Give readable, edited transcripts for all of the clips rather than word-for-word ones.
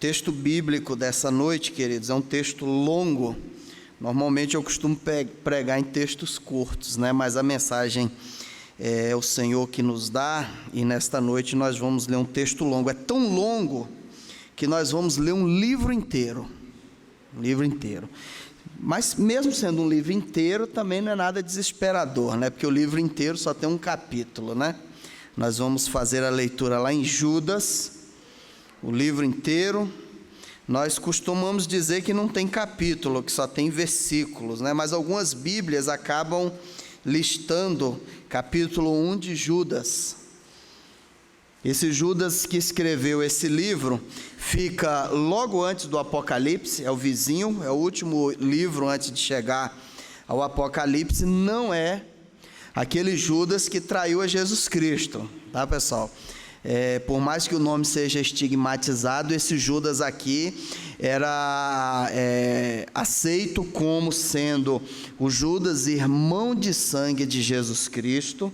texto bíblico dessa noite, queridos, é um texto longo. Normalmente eu costumo pregar em textos curtos, né? Mas a mensagem é o Senhor que nos dá, e nesta noite nós vamos ler um texto longo. É tão longo que nós vamos ler um livro inteiro. Um livro inteiro. Mas mesmo sendo um livro inteiro, também não é nada desesperador, né? Porque o livro inteiro só tem um capítulo, né? Nós vamos fazer a leitura lá em Judas, o livro inteiro. Nós costumamos dizer que não tem capítulo, que só tem versículos, né? Mas algumas Bíblias acabam listando capítulo 1 de Judas. Esse Judas que escreveu esse livro fica logo antes do Apocalipse, é o vizinho, é o último livro antes de chegar ao Apocalipse. Não é aquele Judas que traiu a Jesus Cristo, tá, pessoal? Por mais que o nome seja estigmatizado, esse Judas aqui era aceito como sendo o Judas, irmão de sangue de Jesus Cristo,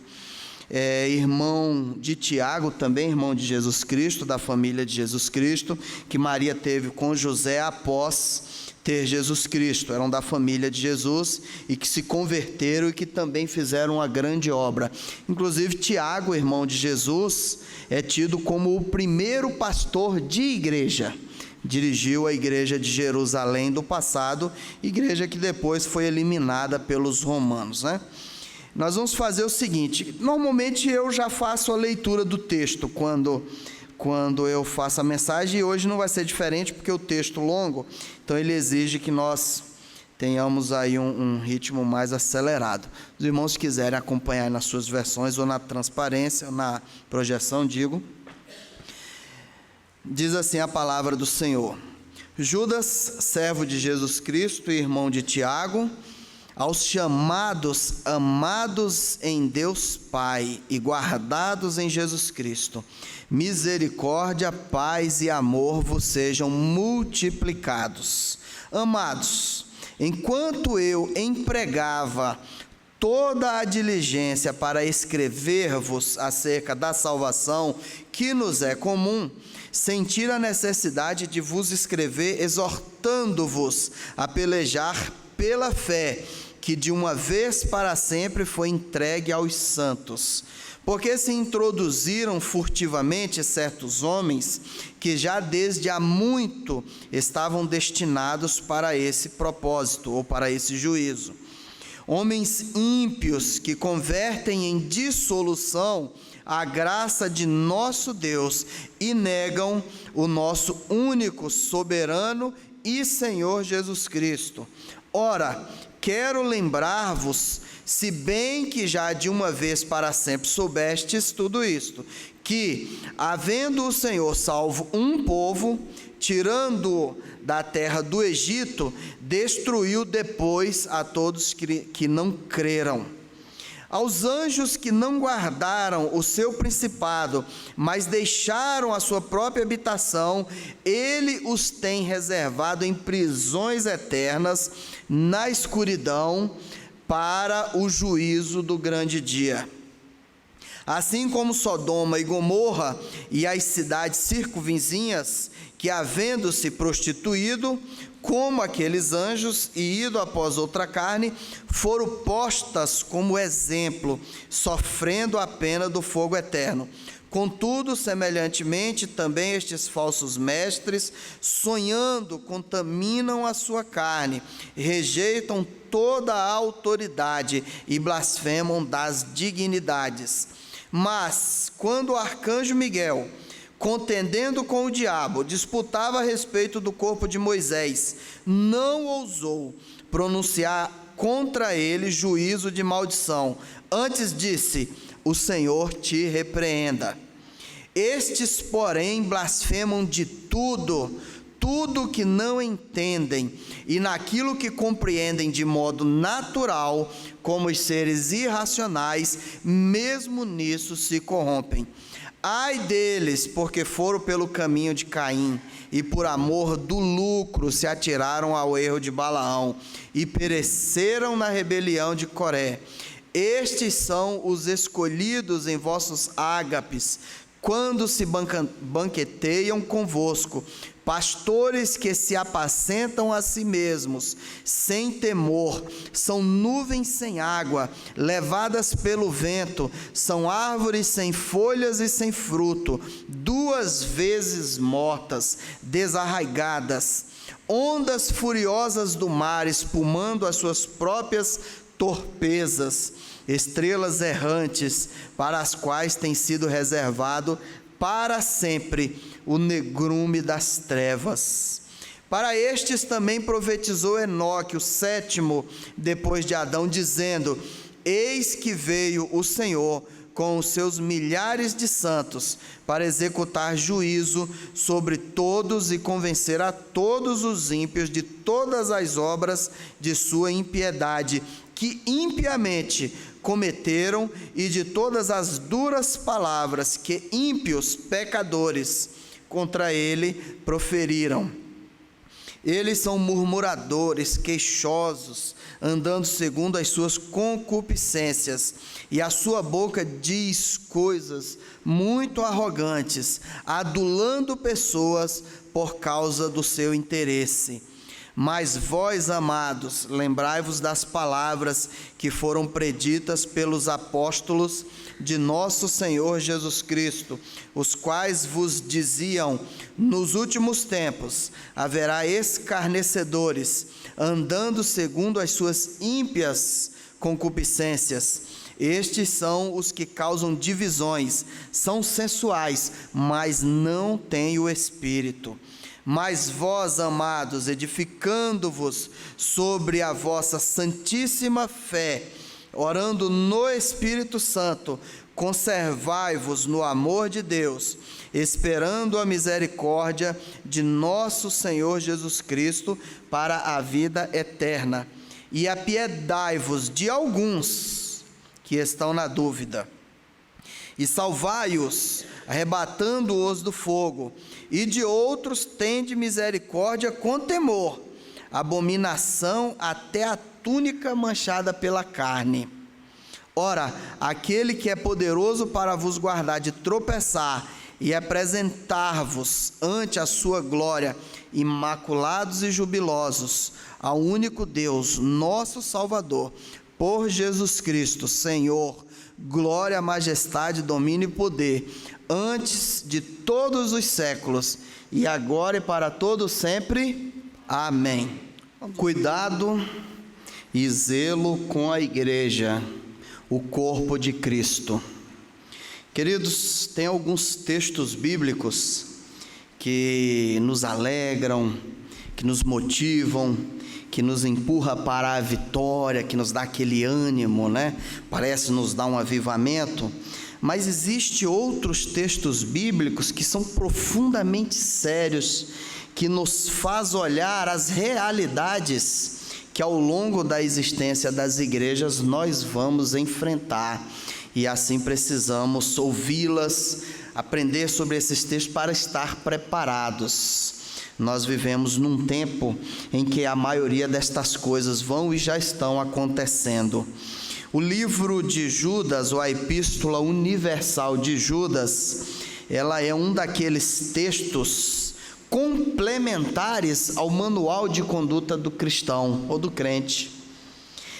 irmão de Tiago, também irmão de Jesus Cristo, da família de Jesus Cristo, que Maria teve com José após ter Jesus Cristo. Eram da família de Jesus e que se converteram e que também fizeram uma grande obra. Inclusive Tiago, irmão de Jesus, é tido como o primeiro pastor de igreja. Dirigiu a igreja de Jerusalém do passado, igreja que depois foi eliminada pelos romanos, né? Nós vamos fazer o seguinte: normalmente eu já faço a leitura do texto quando eu faço a mensagem, e hoje não vai ser diferente, porque o texto longo, então ele exige que nós tenhamos aí um ritmo mais acelerado. Os irmãos quiserem acompanhar nas suas versões, ou na transparência, ou na projeção, diz assim a palavra do Senhor: Judas, servo de Jesus Cristo e irmão de Tiago, aos chamados, amados em Deus Pai e guardados em Jesus Cristo, misericórdia, paz e amor vos sejam multiplicados. Amados, enquanto eu empregava toda a diligência para escrever-vos acerca da salvação que nos é comum, senti a necessidade de vos escrever, exortando-vos a pelejar pela fé, que de uma vez para sempre foi entregue aos santos. Porque se introduziram furtivamente certos homens, que já desde há muito estavam destinados para esse propósito, ou para esse juízo. Homens ímpios que convertem em dissolução a graça de nosso Deus e negam o nosso único, soberano e Senhor Jesus Cristo. Ora, quero lembrar-vos, se bem que já de uma vez para sempre soubestes tudo isto, que, havendo o Senhor salvo um povo, tirando-o da terra do Egito, destruiu depois a todos que não creram. Aos anjos que não guardaram o seu principado, mas deixaram a sua própria habitação, ele os tem reservado em prisões eternas, na escuridão, para o juízo do grande dia. Assim como Sodoma e Gomorra e as cidades circunvizinhas, que havendo-se prostituído, como aqueles anjos, e ido após outra carne, foram postas como exemplo, sofrendo a pena do fogo eterno. Contudo, semelhantemente, também estes falsos mestres, sonhando, contaminam a sua carne, rejeitam toda a autoridade e blasfemam das dignidades. Mas, quando o arcanjo Miguel, contendendo com o diabo, disputava a respeito do corpo de Moisés, não ousou pronunciar contra ele juízo de maldição. Antes disse: o Senhor te repreenda. Estes, porém, blasfemam de tudo que não entendem, e naquilo que compreendem de modo natural, como os seres irracionais, mesmo nisso se corrompem. Ai deles, porque foram pelo caminho de Caim, e por amor do lucro se atiraram ao erro de Balaão, e pereceram na rebelião de Coré. Estes são os escolhidos em vossos ágapes, quando se banqueteiam convosco, Pastores que se apacentam a si mesmos, sem temor, são nuvens sem água, levadas pelo vento, são árvores sem folhas e sem fruto, 2 vezes mortas, desarraigadas, ondas furiosas do mar, espumando as suas próprias torpezas, estrelas errantes, para as quais tem sido reservado para sempre o negrume das trevas. Para estes também profetizou Enoque, o 7º depois de Adão, dizendo: eis que veio o Senhor com os seus milhares de santos, para executar juízo sobre todos e convencer a todos os ímpios de todas as obras de sua impiedade, que impiamente cometeram, e de todas as duras palavras que ímpios pecadores contra ele proferiram. Eles são murmuradores, queixosos, andando segundo as suas concupiscências, e a sua boca diz coisas muito arrogantes, adulando pessoas por causa do seu interesse. Mas vós, amados, lembrai-vos das palavras que foram preditas pelos apóstolos de nosso Senhor Jesus Cristo, os quais vos diziam: nos últimos tempos haverá escarnecedores, andando segundo as suas ímpias concupiscências. Estes são os que causam divisões, são sensuais, mas não têm o Espírito. Mas vós, amados, edificando-vos sobre a vossa santíssima fé, orando no Espírito Santo, conservai-vos no amor de Deus, esperando a misericórdia de nosso Senhor Jesus Cristo para a vida eterna. E apiedai-vos de alguns que estão na dúvida, e salvai-os, arrebatando-os do fogo, e de outros tende misericórdia com temor, abominação até a túnica manchada pela carne. Ora, aquele que é poderoso para vos guardar de tropeçar e apresentar-vos ante a sua glória, imaculados e jubilosos, ao único Deus, nosso Salvador, por Jesus Cristo, Senhor, glória, majestade, domínio e poder, antes de todos os séculos, e agora e para todo sempre. Amém. Cuidado e zelo com a igreja, o corpo de Cristo. Queridos, tem alguns textos bíblicos que nos alegram, que nos motivam, que nos empurra para a vitória, que nos dá aquele ânimo, né? Parece nos dar um avivamento. Mas existem outros textos bíblicos que são profundamente sérios, que nos faz olhar as realidades que ao longo da existência das igrejas nós vamos enfrentar, e assim precisamos ouvi-las, aprender sobre esses textos para estar preparados. Nós vivemos num tempo em que a maioria destas coisas vão e já estão acontecendo. O livro de Judas, ou a Epístola Universal de Judas, ela é um daqueles textos complementares ao manual de conduta do cristão ou do crente.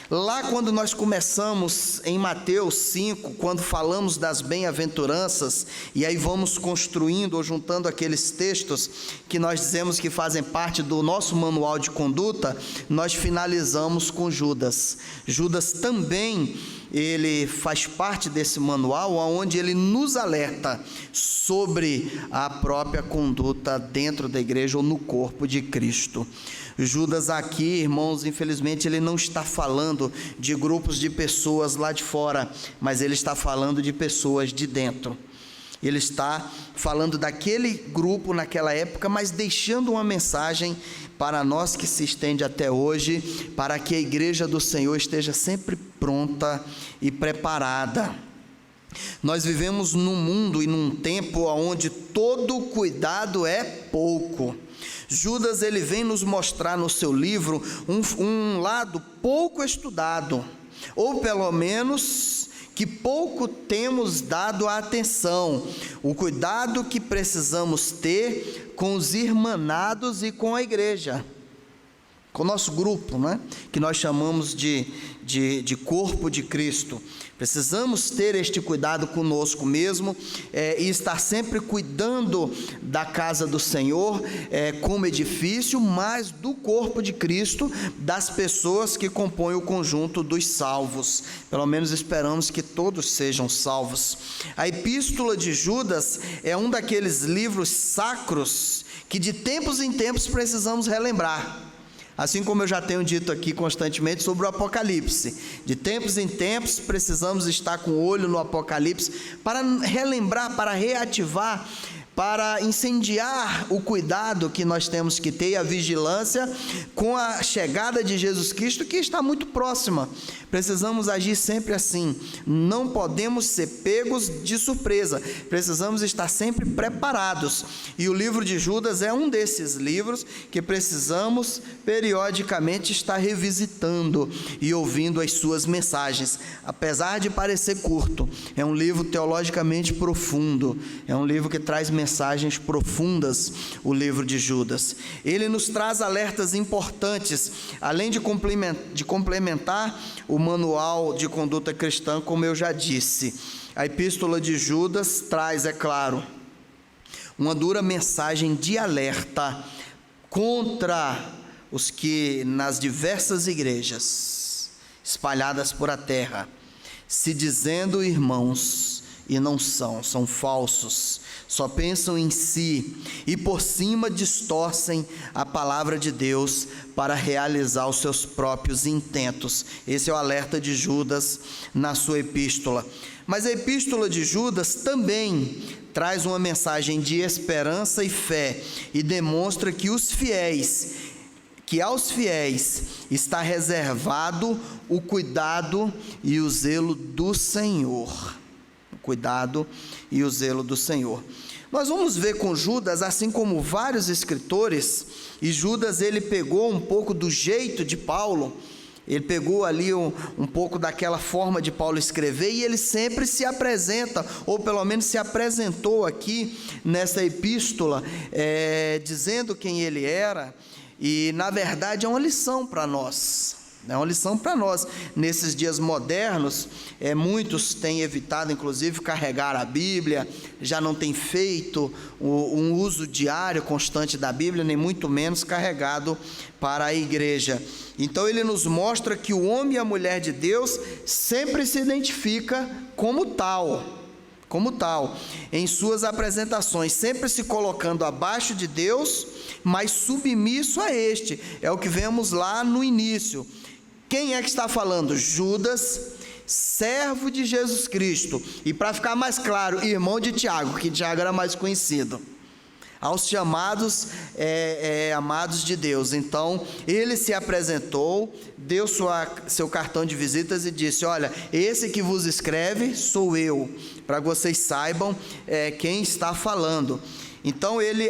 Lá quando nós começamos em Mateus 5, quando falamos das bem-aventuranças, e aí vamos construindo ou juntando aqueles textos que nós dizemos que fazem parte do nosso manual de conduta, nós finalizamos com Judas. Judas também, ele faz parte desse manual, onde ele nos alerta sobre a própria conduta dentro da igreja ou no corpo de Cristo. Judas aqui, irmãos, infelizmente ele não está falando de grupos de pessoas lá de fora, mas ele está falando de pessoas de dentro. Ele está falando daquele grupo naquela época, mas deixando uma mensagem para nós que se estende até hoje, para que a igreja do Senhor esteja sempre pronta e preparada. Nós vivemos num mundo e num tempo onde todo cuidado é pouco. Judas, ele vem nos mostrar no seu livro um lado pouco estudado, ou pelo menos que pouco temos dado atenção, o cuidado que precisamos ter com os irmanados e com a igreja, com o nosso grupo, né? Que nós chamamos de corpo de Cristo. Precisamos ter este cuidado conosco mesmo, e estar sempre cuidando da casa do Senhor, como edifício, mas do corpo de Cristo, das pessoas que compõem o conjunto dos salvos. Pelo menos esperamos que todos sejam salvos. A Epístola de Judas é um daqueles livros sacros que de tempos em tempos precisamos relembrar. Assim como eu já tenho dito aqui constantemente sobre o Apocalipse, de tempos em tempos precisamos estar com o olho no Apocalipse para relembrar, para reativar, para incendiar o cuidado que nós temos que ter e a vigilância com a chegada de Jesus Cristo, que está muito próxima. Precisamos agir sempre assim, não podemos ser pegos de surpresa, precisamos estar sempre preparados, e o livro de Judas é um desses livros que precisamos periodicamente estar revisitando e ouvindo as suas mensagens. Apesar de parecer curto, é um livro teologicamente profundo, é um livro que traz mensagens profundas, o livro de Judas. Ele nos traz alertas importantes, além de complementar o manual de conduta cristã, como eu já disse. A Epístola de Judas traz, é claro, uma dura mensagem de alerta contra os que nas diversas igrejas espalhadas por a terra, se dizendo irmãos e não são falsos, só pensam em si e por cima distorcem a palavra de Deus para realizar os seus próprios intentos. Esse é o alerta de Judas na sua epístola. Mas a epístola de Judas também traz uma mensagem de esperança e fé e demonstra que aos fiéis está reservado o cuidado e o zelo do Senhor. Cuidado e o zelo do Senhor. Nós vamos ver com Judas, assim como vários escritores, e Judas ele pegou um pouco do jeito de Paulo, ele pegou ali um pouco daquela forma de Paulo escrever, e ele sempre se apresenta, ou pelo menos se apresentou aqui nessa epístola, dizendo quem ele era, e na verdade é uma lição para nós. É uma lição para nós. Nesses dias modernos, muitos têm evitado, inclusive, carregar a Bíblia, já não têm feito um uso diário, constante da Bíblia, nem muito menos carregado para a igreja. Então, ele nos mostra que o homem e a mulher de Deus sempre se identifica como tal, em suas apresentações, sempre se colocando abaixo de Deus, mas submisso a este. É o que vemos lá no início. Quem é que está falando? Judas, servo de Jesus Cristo, e para ficar mais claro, irmão de Tiago, que Tiago era mais conhecido, aos chamados amados de Deus. Então, ele se apresentou, deu seu cartão de visitas e disse: olha, esse que vos escreve sou eu, para que vocês saibam quem está falando. Então, ele,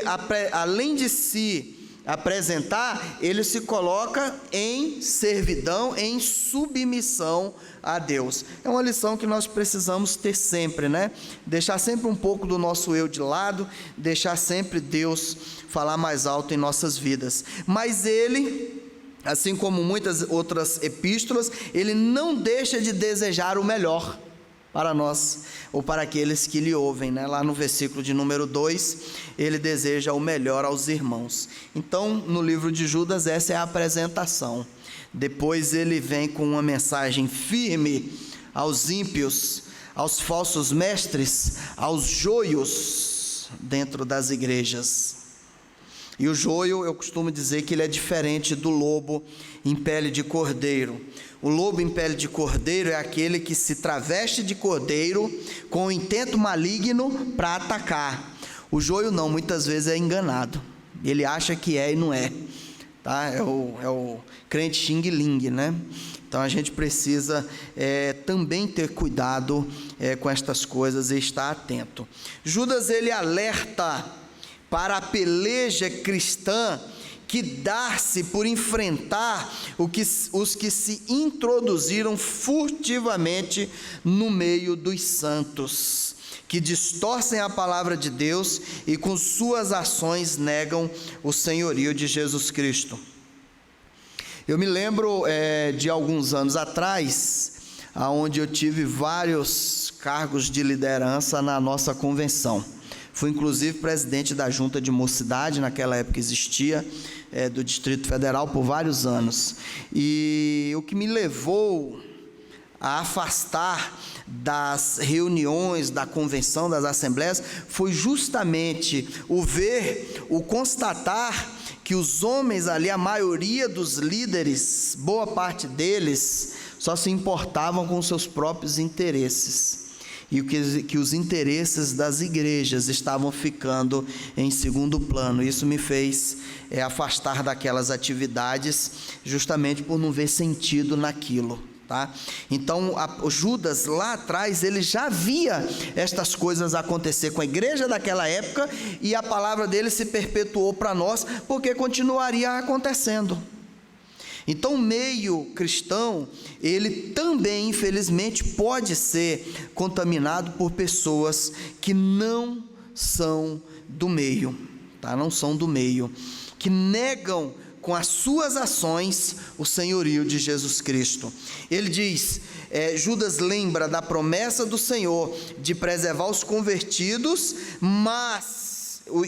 além de se apresentar, ele se coloca em servidão, em submissão a Deus. É uma lição que nós precisamos ter sempre, né? Deixar sempre um pouco do nosso eu de lado, deixar sempre Deus falar mais alto em nossas vidas. Mas ele, assim como muitas outras epístolas, ele não deixa de desejar o melhor para nós, ou para aqueles que lhe ouvem, né? Lá no versículo de número 2, ele deseja o melhor aos irmãos. Então, no livro de Judas, essa é a apresentação. Depois ele vem com uma mensagem firme aos ímpios, aos falsos mestres, aos joios dentro das igrejas. E o joio, eu costumo dizer que ele é diferente do lobo em pele de cordeiro. O lobo em pele de cordeiro é aquele que se traveste de cordeiro com o intento maligno para atacar. O joio não, muitas vezes é enganado. Ele acha que é e não é. Tá? É o crente xing-ling, né? Então a gente precisa também ter cuidado com estas coisas e estar atento. Judas ele alerta para a peleja cristã que dar-se por enfrentar os que se introduziram furtivamente no meio dos santos, que distorcem a palavra de Deus e com suas ações negam o senhorio de Jesus Cristo. Eu me lembro de alguns anos atrás, onde eu tive vários cargos de liderança na nossa convenção. Fui inclusive presidente da junta de mocidade, naquela época existia, do Distrito Federal por vários anos. E o que me levou a afastar das reuniões, da convenção, das assembleias, foi justamente o constatar que os homens ali, a maioria dos líderes, boa parte deles, só se importavam com seus próprios interesses, e que os interesses das igrejas estavam ficando em segundo plano. Isso me fez afastar daquelas atividades, justamente por não ver sentido naquilo. Tá? Então, Judas lá atrás, ele já via estas coisas acontecer com a igreja daquela época, e a palavra dele se perpetuou para nós, porque continuaria acontecendo. Então, o meio cristão, ele também, infelizmente, pode ser contaminado por pessoas que não são do meio, tá? Não são do meio, que negam com as suas ações o senhorio de Jesus Cristo. Ele diz, Judas lembra da promessa do Senhor de preservar os convertidos,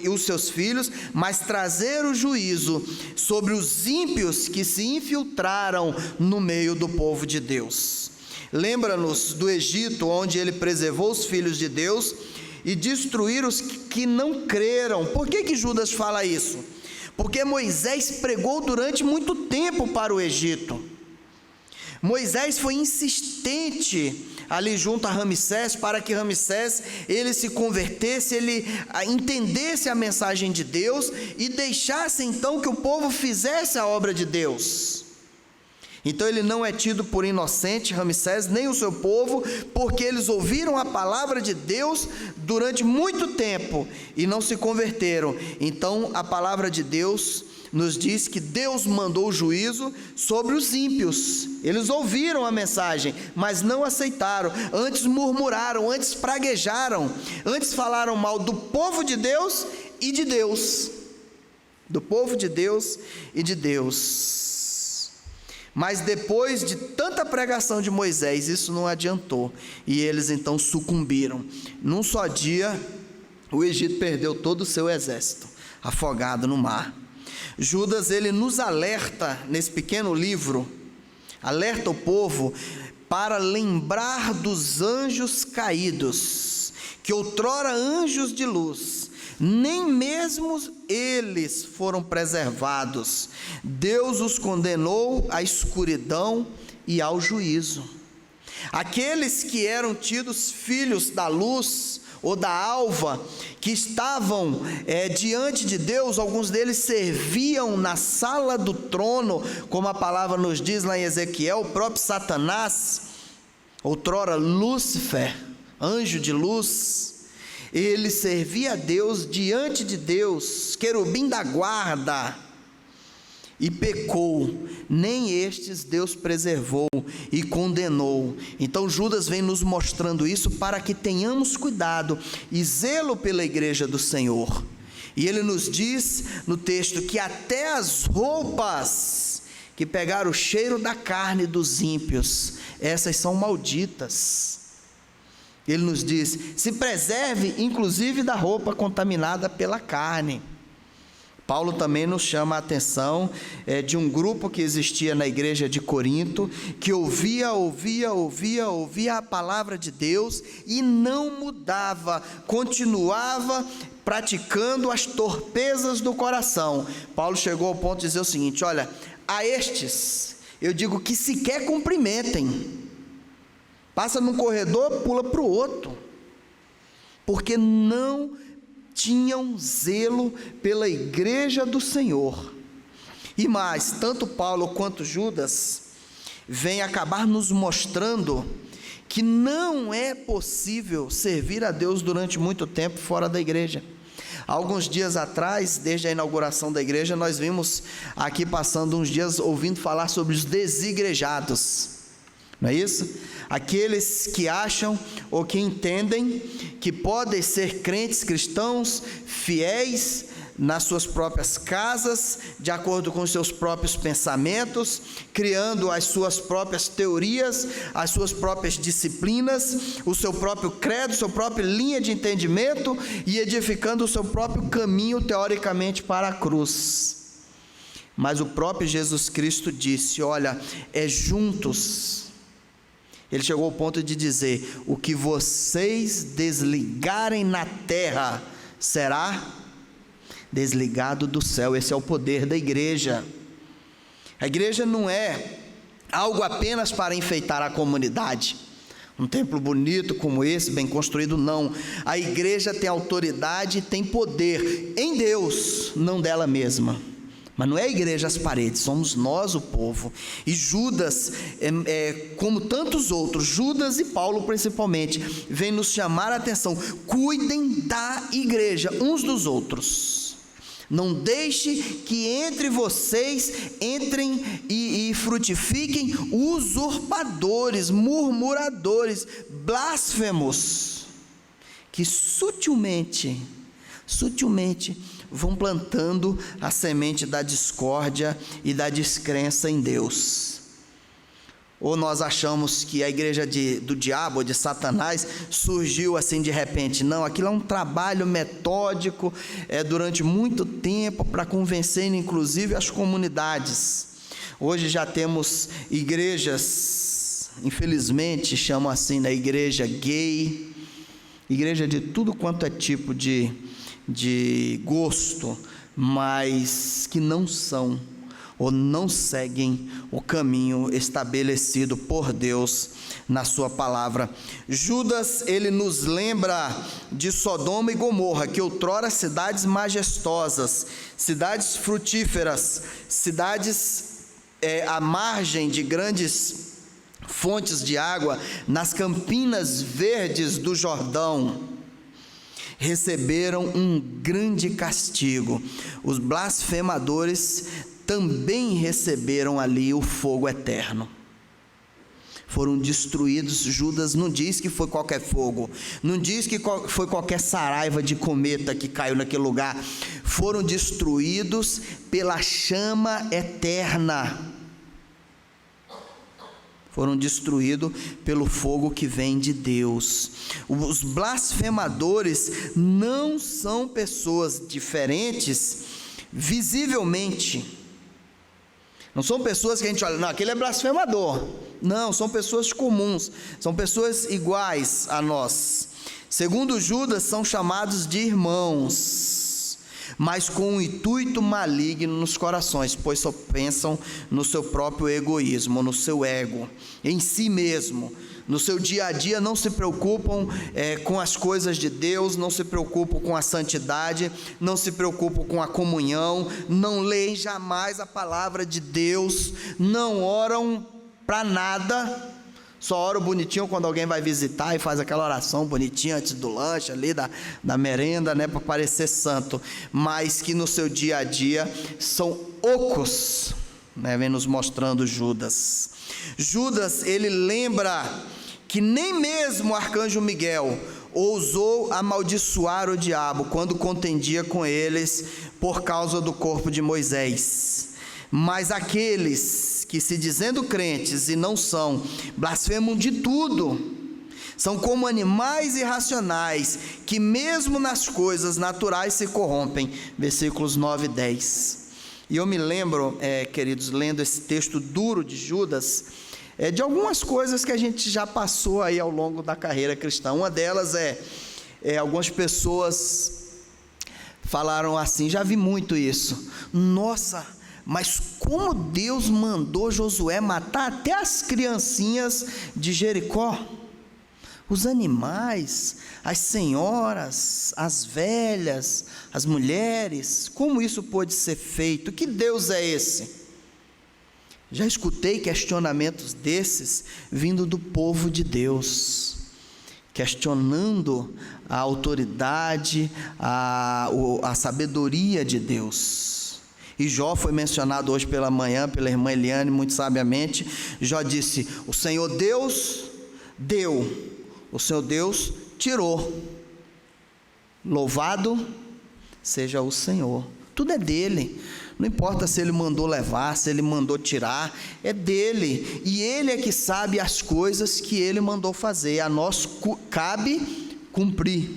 e os seus filhos, mas trazer o juízo sobre os ímpios que se infiltraram no meio do povo de Deus. Lembra-nos do Egito, onde ele preservou os filhos de Deus e destruir os que não creram. Por que Judas fala isso? Porque Moisés pregou durante muito tempo para o Egito. Moisés foi insistente ali junto a Ramsés, para que Ramsés ele se convertesse, ele entendesse a mensagem de Deus e deixasse então que o povo fizesse a obra de Deus. Então ele não é tido por inocente, Ramsés, nem o seu povo, porque eles ouviram a palavra de Deus durante muito tempo e não se converteram. Então a palavra de Deus nos diz que Deus mandou juízo sobre os ímpios. Eles ouviram a mensagem, mas não aceitaram, antes murmuraram, antes praguejaram, antes falaram mal do povo de Deus e de Deus. Do povo de Deus e de Deus. Mas depois de tanta pregação de Moisés, isso não adiantou, e eles então sucumbiram. Num só dia, o Egito perdeu todo o seu exército, afogado no mar. Judas, ele nos alerta nesse pequeno livro, alerta o povo para lembrar dos anjos caídos, que outrora anjos de luz, nem mesmo eles foram preservados. Deus os condenou à escuridão e ao juízo. Aqueles que eram tidos filhos da luz ou da alva, que estavam diante de Deus, alguns deles serviam na sala do trono, como a palavra nos diz lá em Ezequiel. O próprio Satanás, outrora Lúcifer, anjo de luz, ele servia a Deus diante de Deus, querubim da guarda, e pecou. Nem estes Deus preservou e condenou. Então Judas vem nos mostrando isso para que tenhamos cuidado e zelo pela igreja do Senhor. E ele nos diz no texto que até as roupas que pegaram o cheiro da carne dos ímpios, essas são malditas. Ele nos diz, se preserve inclusive da roupa contaminada pela carne. Paulo também nos chama a atenção de um grupo que existia na igreja de Corinto, que ouvia a palavra de Deus e não mudava, continuava praticando as torpezas do coração. Paulo chegou ao ponto de dizer o seguinte: olha, a estes eu digo que sequer cumprimentem, passa num corredor, pula para o outro, porque não tinham zelo pela igreja do Senhor. E mais, tanto Paulo quanto Judas vêm acabar nos mostrando que não é possível servir a Deus durante muito tempo fora da igreja. Alguns dias atrás, desde a inauguração da igreja, nós vimos aqui passando uns dias ouvindo falar sobre os desigrejados, não é isso? Aqueles que acham ou que entendem que podem ser crentes cristãos, fiéis nas suas próprias casas, de acordo com os seus próprios pensamentos, criando as suas próprias teorias, as suas próprias disciplinas, o seu próprio credo, sua própria linha de entendimento e edificando o seu próprio caminho, teoricamente, para a cruz. Mas o próprio Jesus Cristo disse: olha, é juntos. Ele chegou ao ponto de dizer: o que vocês desligarem na terra será desligado do céu. Esse é o poder da igreja. A igreja não é algo apenas para enfeitar a comunidade, um templo bonito como esse, bem construído, não. A igreja tem autoridade e tem poder em Deus, não dela mesma. Mas não é a igreja as paredes, somos nós o povo. E Judas, como tantos outros, Judas e Paulo principalmente, vem nos chamar a atenção: cuidem da igreja uns dos outros. Não deixe que entre vocês entrem e frutifiquem usurpadores, murmuradores, blasfemos, que sutilmente vão plantando a semente da discórdia e da descrença em Deus. Ou nós achamos que a igreja do diabo, ou de Satanás, surgiu assim de repente. Não, aquilo é um trabalho metódico, durante muito tempo, para convencer inclusive as comunidades. Hoje já temos igrejas, infelizmente chamam assim, da igreja gay, igreja de tudo quanto é tipo de gosto, mas que não são ou não seguem o caminho estabelecido por Deus na sua palavra. Judas, ele nos lembra de Sodoma e Gomorra, que outrora cidades majestosas, cidades frutíferas, cidades à margem de grandes fontes de água, nas campinas verdes do Jordão, receberam um grande castigo. Os blasfemadores também receberam ali o fogo eterno. Foram destruídos. Judas não diz que foi qualquer fogo, não diz que foi qualquer saraiva de cometa que caiu naquele lugar. Foram destruídos pela chama eterna. Foram destruídos pelo fogo que vem de Deus. Os blasfemadores não são pessoas diferentes visivelmente. Não são pessoas que a gente olha, não, aquele é blasfemador. Não, são pessoas comuns, são pessoas iguais a nós. Segundo Judas, são chamados de irmãos, mas com um intuito maligno nos corações, pois só pensam no seu próprio egoísmo, no seu ego, em si mesmo. No seu dia a dia não se preocupam com as coisas de Deus, não se preocupam com a santidade, não se preocupam com a comunhão, não leem jamais a palavra de Deus, não oram para nada, só oram bonitinho quando alguém vai visitar e faz aquela oração bonitinha antes do lanche ali, da merenda, para parecer santo, mas que no seu dia a dia são ocos, vem nos mostrando Judas. Judas, ele lembra que nem mesmo o arcanjo Miguel ousou amaldiçoar o diabo quando contendia com eles por causa do corpo de Moisés. Mas aqueles que, se dizendo crentes e não são, blasfemam de tudo, são como animais irracionais, que mesmo nas coisas naturais se corrompem. Versículos 9 e 10. E eu me lembro, queridos, lendo esse texto duro de Judas, de algumas coisas que a gente já passou aí ao longo da carreira cristã. Uma delas algumas pessoas falaram assim, já vi muito isso: nossa, mas como Deus mandou Josué matar até as criancinhas de Jericó, os animais, as senhoras, as velhas, as mulheres, como isso pôde ser feito? Que Deus é esse? Já escutei questionamentos desses vindo do povo de Deus, questionando a autoridade, a sabedoria de Deus. E Jó foi mencionado hoje pela manhã pela irmã Eliane, muito sabiamente. Jó disse: o Senhor Deus deu, o Senhor Deus tirou. Louvado seja o Senhor. Tudo é dele. Não importa se ele mandou levar, se ele mandou tirar, é dele. E ele é que sabe as coisas que ele mandou fazer. A nós cabe cumprir.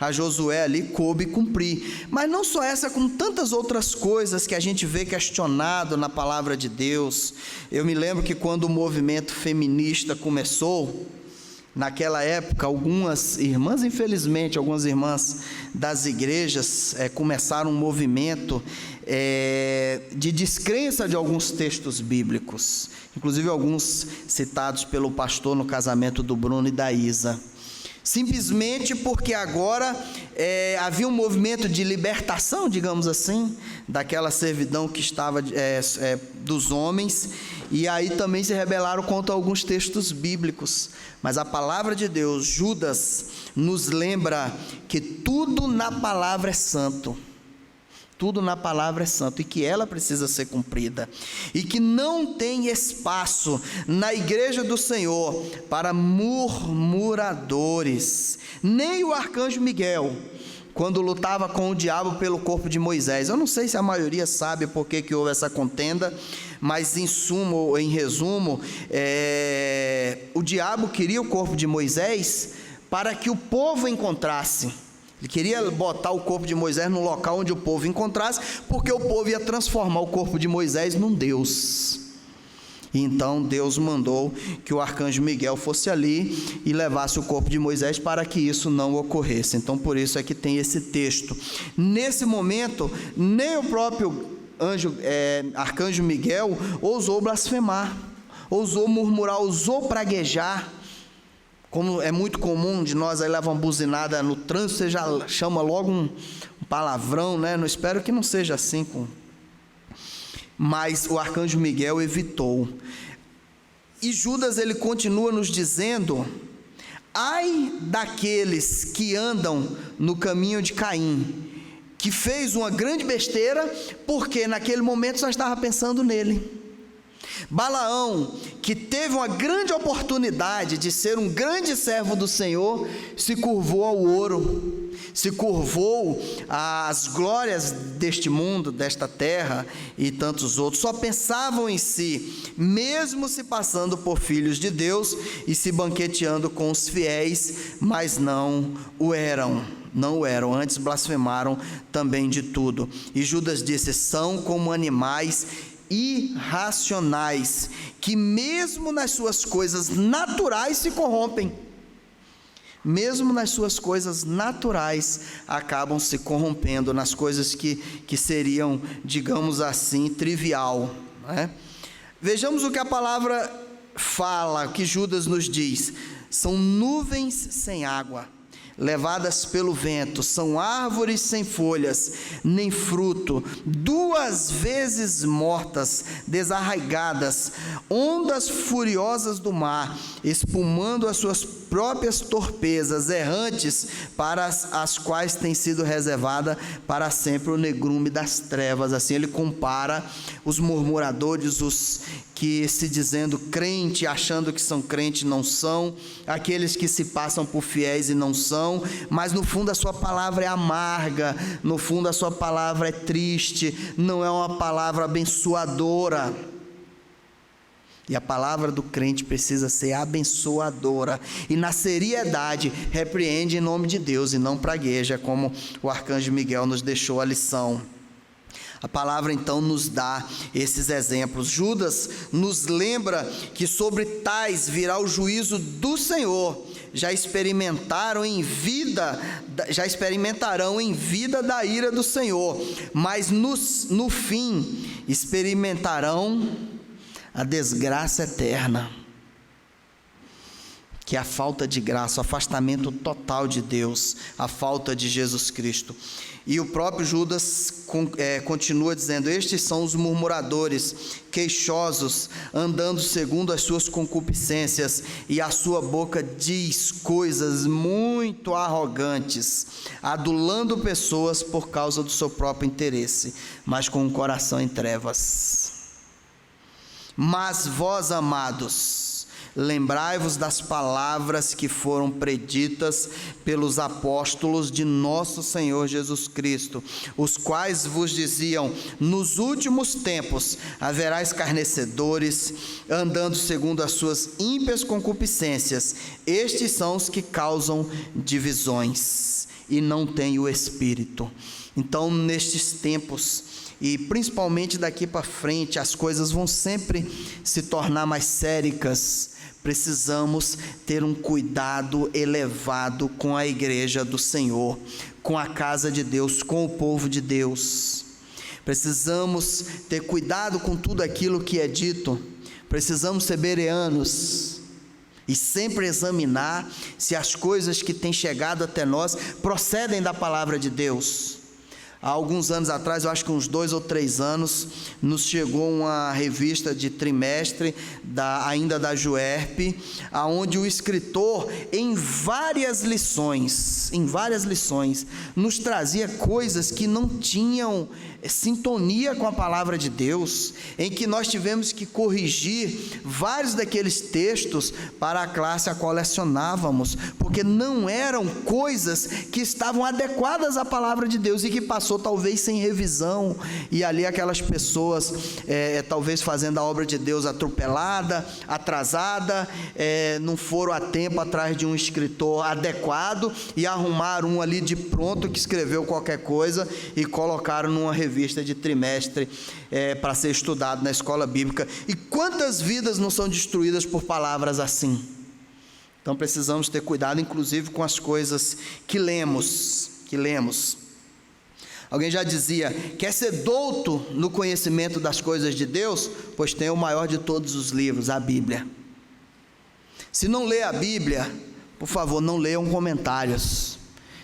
A Josué ali coube cumprir. Mas não só essa, como tantas outras coisas que a gente vê questionado na palavra de Deus. Eu me lembro que quando o movimento feminista começou, naquela época, algumas irmãs, infelizmente, algumas irmãs das igrejas começaram um movimento de descrença de alguns textos bíblicos, inclusive alguns citados pelo pastor no casamento do Bruno e da Isa, simplesmente porque agora havia um movimento de libertação, digamos assim, daquela servidão que estava dos homens, e aí também se rebelaram contra alguns textos bíblicos. Mas a palavra de Deus, Judas, nos lembra que tudo na palavra é santo. Tudo na palavra é santo, e que ela precisa ser cumprida, e que não tem espaço na igreja do Senhor para murmuradores. Nem o arcanjo Miguel, quando lutava com o diabo pelo corpo de Moisés. Eu não sei se a maioria sabe por que houve essa contenda, mas em resumo, o diabo queria o corpo de Moisés para que o povo encontrasse. Ele queria botar o corpo de Moisés no local onde o povo encontrasse, porque o povo ia transformar o corpo de Moisés num Deus. E então Deus mandou que o arcanjo Miguel fosse ali e levasse o corpo de Moisés para que isso não ocorresse. Então por isso é que tem esse texto. Nesse momento, nem o próprio arcanjo Miguel ousou blasfemar, ousou murmurar, ousou praguejar. Como é muito comum de nós, aí leva uma buzinada no trânsito, você já chama logo um palavrão, né? Não espero que não seja assim. Mas o arcanjo Miguel evitou. E Judas, ele continua nos dizendo: ai daqueles que andam no caminho de Caim, que fez uma grande besteira, porque naquele momento só estava pensando nele. Balaão, que teve uma grande oportunidade de ser um grande servo do Senhor, se curvou ao ouro, se curvou às glórias deste mundo, desta terra e tantos outros. Só pensavam em si, mesmo se passando por filhos de Deus e se banqueteando com os fiéis, mas não o eram. Não o eram, antes blasfemaram também de tudo. E Judas disse: são como animais irracionais, que mesmo nas suas coisas naturais se corrompem. Mesmo nas suas coisas naturais acabam se corrompendo, nas coisas que seriam, digamos assim, trivial, né? Vejamos o que a palavra fala, o que Judas nos diz: são nuvens sem água, levadas pelo vento, são árvores sem folhas, nem fruto, 2 vezes mortas, desarraigadas, ondas furiosas do mar, espumando as suas próprias torpezas, errantes, para as quais tem sido reservada para sempre o negrume das trevas. Assim ele compara os murmuradores, os que se dizendo crente, achando que são crente, não são, aqueles que se passam por fiéis e não são, mas no fundo a sua palavra é amarga, no fundo a sua palavra é triste, não é uma palavra abençoadora. E a palavra do crente precisa ser abençoadora, e na seriedade repreende em nome de Deus e não pragueja, como o arcanjo Miguel nos deixou a lição. A palavra então nos dá esses exemplos. Judas nos lembra que sobre tais virá o juízo do Senhor. Já experimentarão em vida da ira do Senhor, mas no fim experimentarão a desgraça eterna. que é a falta de graça, o afastamento total de Deus, a falta de Jesus Cristo. E o próprio Judas continua dizendo: estes são os murmuradores, queixosos, andando segundo as suas concupiscências, e a sua boca diz coisas muito arrogantes, adulando pessoas por causa do seu próprio interesse, mas com o coração em trevas. Mas vós, amados, lembrai-vos das palavras que foram preditas pelos apóstolos de nosso Senhor Jesus Cristo, os quais vos diziam: nos últimos tempos haverá escarnecedores, andando segundo as suas ímpias concupiscências. Estes são os que causam divisões e não têm o Espírito. Então, nestes tempos, e principalmente daqui para frente, as coisas vão sempre se tornar mais sérias. Precisamos ter um cuidado elevado com a igreja do Senhor, com a casa de Deus, com o povo de Deus. Precisamos ter cuidado com tudo aquilo que é dito. Precisamos ser bereanos e sempre examinar se as coisas que têm chegado até nós procedem da palavra de Deus. Há alguns anos atrás, eu acho que uns 2 ou 3 anos, nos chegou uma revista de trimestre, ainda da Juerp, onde o escritor, em várias lições, nos trazia coisas que não tinham sintonia com a palavra de Deus, em que nós tivemos que corrigir vários daqueles textos para a classe a qual lecionávamos, porque não eram coisas que estavam adequadas à palavra de Deus e que passou talvez sem revisão, e ali aquelas pessoas talvez fazendo a obra de Deus atropelada, atrasada, não foram a tempo atrás de um escritor adequado e arrumaram um ali de pronto que escreveu qualquer coisa e colocaram numa revista de trimestre para ser estudado na escola bíblica. E quantas vidas não são destruídas por palavras assim? Então precisamos ter cuidado, inclusive com as coisas que lemos. Alguém já dizia: quer ser douto no conhecimento das coisas de Deus? Pois tem o maior de todos os livros, a Bíblia. Se não lê a Bíblia, por favor, não leiam comentários.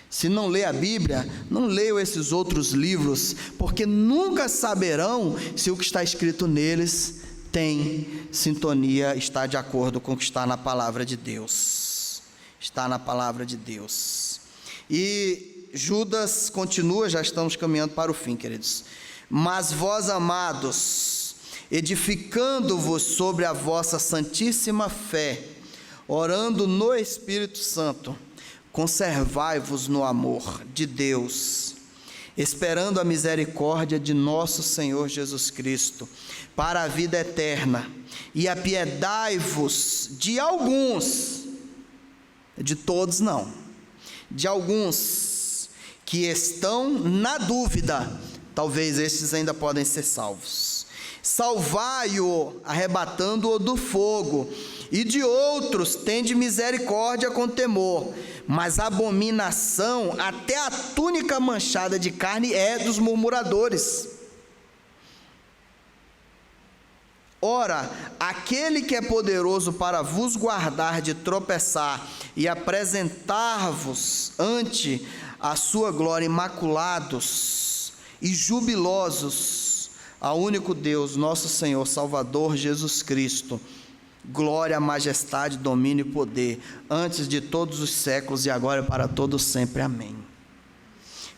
Se não lê a Bíblia, não leiam esses outros livros, porque nunca saberão se o que está escrito neles tem sintonia, está de acordo com o que está na palavra de Deus. Está na palavra de Deus. E Judas continua, já estamos caminhando para o fim, queridos. Mas vós, amados, edificando-vos sobre a vossa santíssima fé, orando no Espírito Santo, conservai-vos no amor de Deus, esperando a misericórdia de nosso Senhor Jesus Cristo, para a vida eterna, e apiedai-vos de alguns, de todos não, de alguns que estão na dúvida, talvez estes ainda podem ser salvos. Salvai-o, arrebatando-o do fogo, e de outros tende misericórdia com temor, mas abominação até a túnica manchada de carne é dos murmuradores. Ora, aquele que é poderoso para vos guardar de tropeçar e apresentar-vos ante a sua glória imaculados e jubilosos ao único Deus, nosso Senhor Salvador Jesus Cristo, glória, majestade, domínio e poder, antes de todos os séculos e agora para todos sempre. Amém.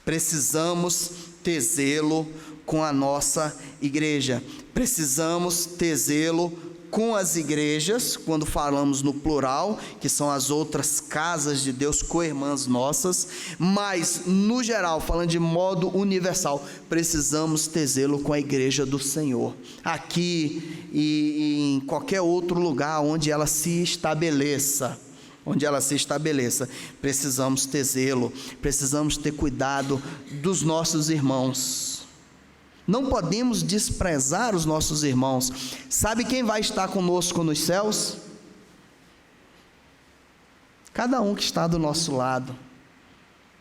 Precisamos ter zelo com a nossa igreja. Precisamos ter zelo com as igrejas, quando falamos no plural, que são as outras casas de Deus, co-irmãs nossas, mas no geral, falando de modo universal, precisamos ter zelo com a igreja do Senhor, aqui e em qualquer outro lugar onde ela se estabeleça. Precisamos ter zelo, precisamos ter cuidado dos nossos irmãos. Não podemos desprezar os nossos irmãos. Sabe quem vai estar conosco nos céus? Cada um que está do nosso lado.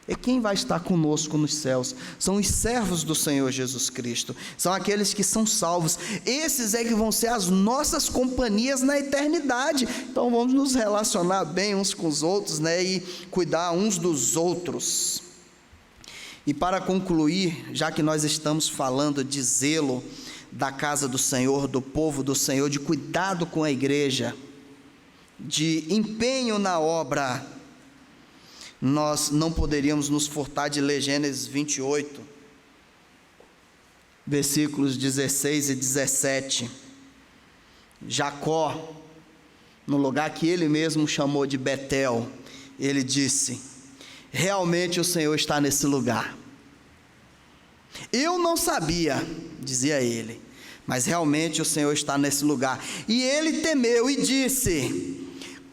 É quem vai estar conosco nos céus. São os servos do Senhor Jesus Cristo. São aqueles que são salvos. Esses é que vão ser as nossas companhias na eternidade. Então vamos nos relacionar bem uns com os outros, né? E cuidar uns dos outros. E para concluir, já que nós estamos falando de zelo da casa do Senhor, do povo do Senhor, de cuidado com a igreja, de empenho na obra, nós não poderíamos nos furtar de ler Gênesis 28, versículos 16 e 17. Jacó, no lugar que ele mesmo chamou de Betel, ele disse: realmente o Senhor está nesse lugar. Eu não sabia, dizia ele, mas realmente o Senhor está nesse lugar. E ele temeu e disse: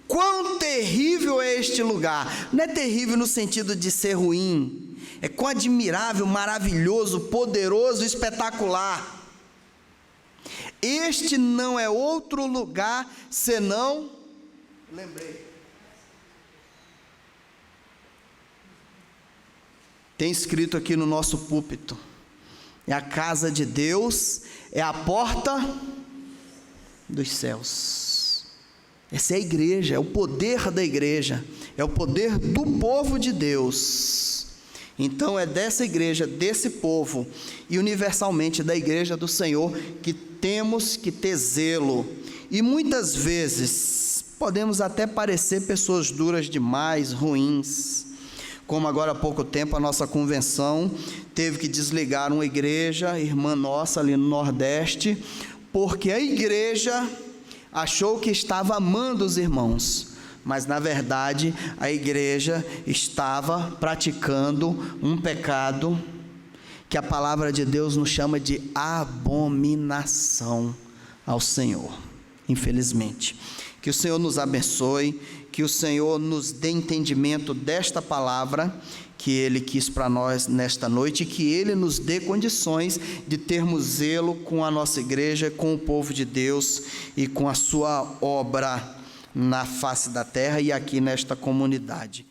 quão terrível é este lugar. Não é terrível no sentido de ser ruim, é quão admirável, maravilhoso, poderoso, espetacular. Este não é outro lugar senão, tem escrito aqui no nosso púlpito, é a casa de Deus, é a porta dos céus. Essa é a igreja, é o poder da igreja, é o poder do povo de Deus. Então é dessa igreja, desse povo, e universalmente da igreja do Senhor, que temos que ter zelo. E muitas vezes podemos até parecer pessoas duras demais, ruins, como agora há pouco tempo a nossa convenção teve que desligar uma igreja, irmã nossa ali no Nordeste, porque a igreja achou que estava amando os irmãos, mas na verdade a igreja estava praticando um pecado que a palavra de Deus nos chama de abominação ao Senhor, infelizmente. Que o Senhor nos abençoe, que o Senhor nos dê entendimento desta palavra que Ele quis para nós nesta noite, e que Ele nos dê condições de termos zelo com a nossa igreja, com o povo de Deus e com a sua obra na face da terra e aqui nesta comunidade.